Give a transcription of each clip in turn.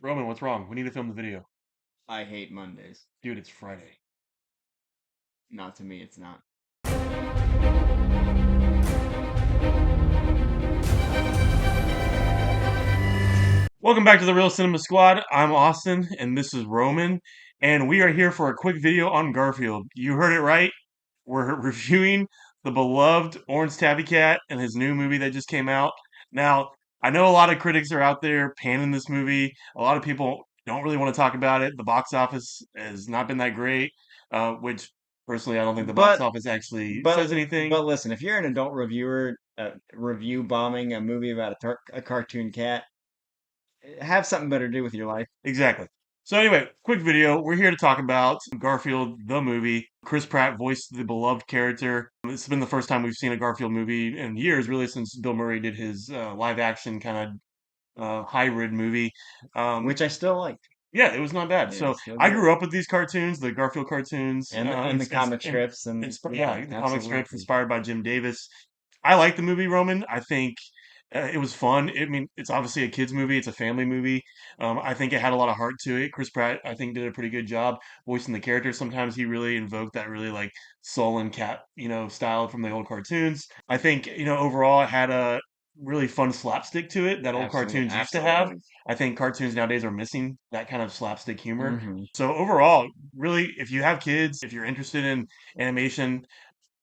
Roman, what's wrong? We need to film the video. I hate Mondays. Dude, it's Friday. Not to me, it's not. Welcome back to the Real Cinema Squad. I'm Austin, and this is Roman, and we are here for a quick video on Garfield. You heard it right. We're reviewing the beloved Orange Tabby Cat and his new movie that just came out. Now, I know a lot of critics are out there panning this movie. A lot of people don't really want to talk about it. The box office has not been that great, which personally I don't think the box But office actually but says anything. but listen, if you're an adult reviewer, review bombing a movie about a cartoon cat, have something better to do with your life. Exactly. So anyway, quick video. We're here to talk about Garfield the movie. Chris Pratt voiced the beloved character. This has been the first time we've seen a Garfield movie in years, really, since Bill Murray did his live action kind of hybrid movie. Um, Which I still like. yeah, it was not bad. It's So still I good. grew up with these cartoons, the Garfield cartoons, And the comic strips yeah, yeah, the comic strips absolutely. inspired by Jim Davis. I like the movie Roman. I think it was fun. I mean, it's obviously a kids movie. It's a family movie. I think it had a lot of heart to it. Chris Pratt, I think, did a pretty good job voicing the character. Sometimes he really invoked that really like sullen cat, style from the old cartoons. I think, overall it had a really fun slapstick to it that old Absolutely, cartoons used to have. absolutely. I think cartoons nowadays are missing that kind of slapstick humor. hmm So overall, really, if you have kids, if you're interested in animation,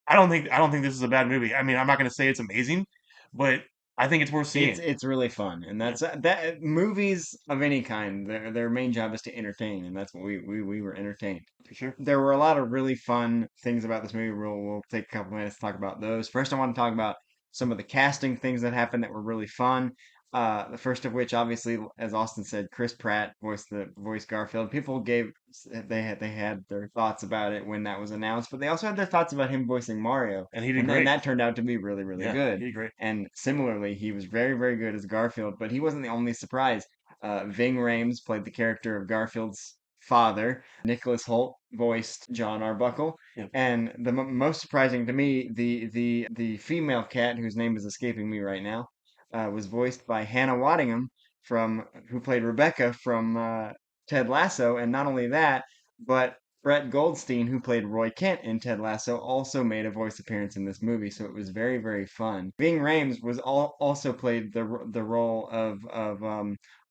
I don't think this is a bad movie. I mean, I'm not going to say it's amazing, but I think it's worth It's seeing. it's really fun, and Yeah, that movies of any kind, their main job is to entertain, and that's what we were entertained. for sure. There were a lot of really fun things about this movie. We'll take a couple minutes to talk about those. First, I want to talk about some of the casting things that happened that were really fun. The first of which, obviously, as Austin said, Chris Pratt voiced Garfield. People they had their thoughts about it when that was announced, but they also had their thoughts about him voicing Mario, And he did and great. that turned out to be really really Yeah, good. he did great. And similarly, he was very very good as Garfield, but he wasn't the only surprise. Ving Rhames played the character of Garfield's father. Nicholas Hoult voiced John Arbuckle, Yeah. and the most surprising to me, the female cat whose name is escaping me right now, was voiced by Hannah Waddingham from who played Rebecca from Ted Lasso, and not only that, but Brett Goldstein, who played Roy Kent in Ted Lasso, also made a voice appearance in this movie, so it was very, very fun. Ving Rhames was also played the role of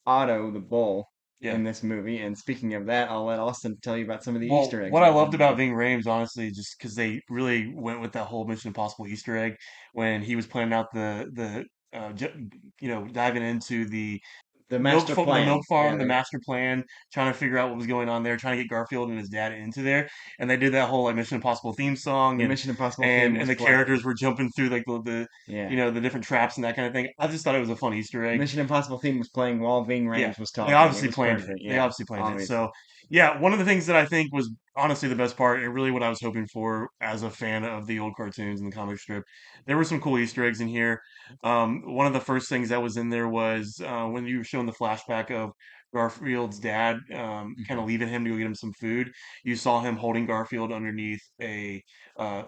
Otto the bull Yeah. in this movie. And speaking of that, I'll let Austin tell you about some of the Well, Easter eggs what I that were loved in the about movie. Ving Rhames, honestly, just because they really went with that whole Mission Impossible Easter egg when he was planning out diving into The master the milk plan, farm, the yeah, master plan, trying to figure out what was going on there, trying to get Garfield and his dad into there, and they did that whole like Mission Impossible theme song, the and Mission Impossible theme and was and the playing. characters were jumping through like Yeah, the different traps and that kind of thing. I just thought it was a fun Easter egg. Mission Impossible theme was playing while Ving Yeah, Rhames was they talking. It obviously was planned it. perfect. They Yeah, obviously planned it. So, obviously. yeah, one of the things that I think was honestly the best part, and really what I was hoping for as a fan of the old cartoons and the comic strip, there were some cool Easter eggs in here. One of the first things that was in there was when you were showing the flashback of Garfield's dad, kind hmm of leaving him to go get him some food. You saw him holding Garfield underneath a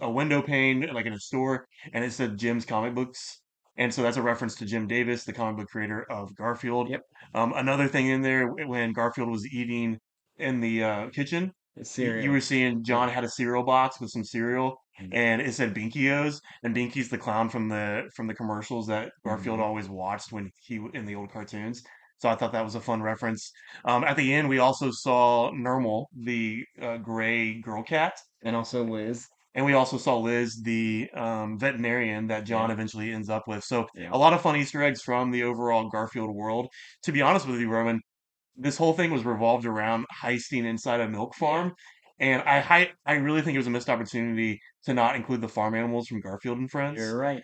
window pane, like in a store, and it said Jim's comic books. And so that's a reference to Jim Davis, the comic book creator of Garfield. Yep, Another thing in there, when Garfield was eating in the kitchen, it's you were cereal. seeing Yep. John had a cereal box with some cereal, Mm-hmm. and it said Binkios, and Binky's the clown from the commercials that Garfield Mm-hmm. always watched when in the old cartoons. So I thought that was a fun reference. At the end, we also saw Nermal, the gray girl cat, And also Liz. and we also saw Liz, the veterinarian that John Yeah, eventually ends up with. So yeah. a lot of fun Easter eggs from the overall Garfield world. To be honest with you, Roman, this whole thing was revolved around heisting inside a milk Yeah. farm, and I really think it was a missed opportunity to not include the farm animals from Garfield and You're Friends. right.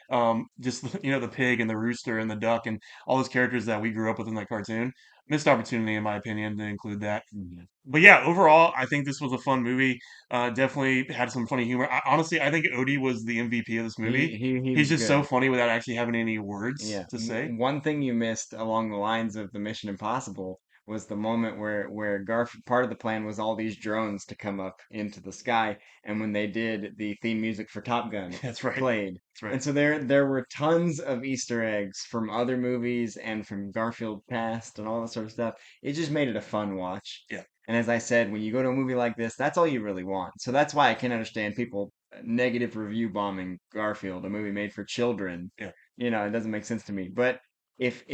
Just the pig and the rooster and the duck and all those characters that we grew up with in that cartoon. Missed opportunity, in my opinion, to include that. Mhm. But yeah, overall, I think this was a fun movie. Definitely had some funny humor. Honestly, I think Odie was the MVP of this movie. He He's was just so good. funny without actually having any words Yeah. to say. One thing you missed along the lines of the Mission Impossible was the moment where Garfield, part of the plan was all these drones to come up into the sky, and when they did, the theme music for Top Gun That's right. played. That's right. And so there were tons of Easter eggs from other movies and from Garfield Past and all that sort of stuff. It just made it a fun watch. Yeah. And as I said, when you go to a movie like this, that's all you really want. So that's why I can understand people negative review bombing Garfield, a movie made for children. Yeah. It doesn't make sense to me. But if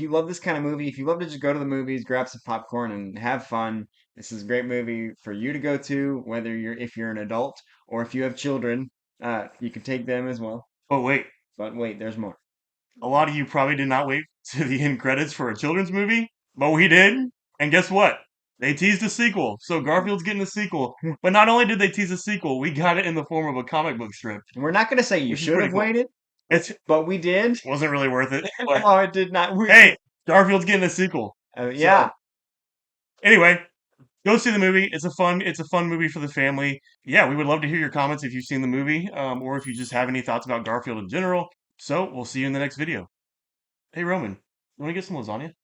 you love this kind of movie, if you love to just go to the movies, grab some popcorn and have fun, this is a great movie for you to go to, whether if you're an adult or if you have children, you can take them as well. But wait, But wait, there's more. a lot of you probably did not wait to the end credits for a children's movie, but we did. And guess what? They teased a sequel. So Garfield's getting a sequel. But not only did they tease a sequel, we got it in the form of a comic book strip, We're not going to say you which is should pretty have cool. waited, It but we did. wasn't really worth it. But No, it did not. hey, Garfield's getting a sequel. Yeah. So anyway, go see the movie. It's a fun movie for the family. Yeah, we would love to hear your comments if you've seen the movie, or if you just have any thoughts about Garfield in general. So we'll see you in the next video. Hey Roman, you want to get some lasagna?